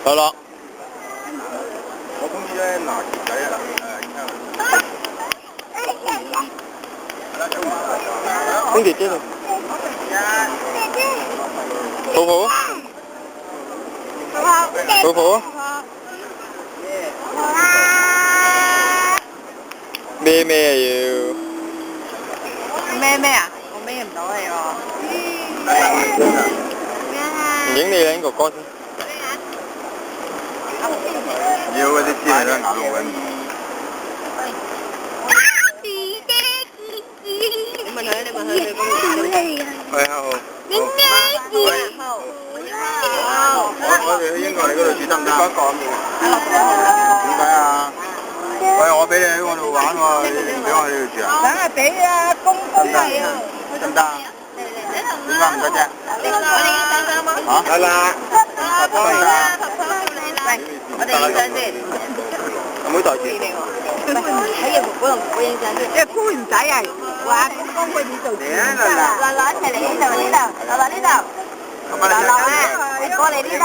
好啦，我公司咧拿鐵仔啊，兄弟姐妹，婆婆，婆婆，咩咩啊要？咩啊？我孭唔到你喎。影你兩個歌先。要嗰啲資料都咬到揾唔你問佢，你講係好。我哋去英國你嗰度住得唔得？點解啊？喂，我俾你喺我度玩喎，你唔俾我去呢度住啊？梗係俾啊，公係啊。得唔得？點解唔得啫？嚇？得啦。我哋影相先。唔好袋住。喺日本我影相先。即係官仔啊！話公佢哋做主人㗎啦。樂樂一齊嚟呢度，呢度，樂樂呢度。樂樂啊，你過嚟呢度。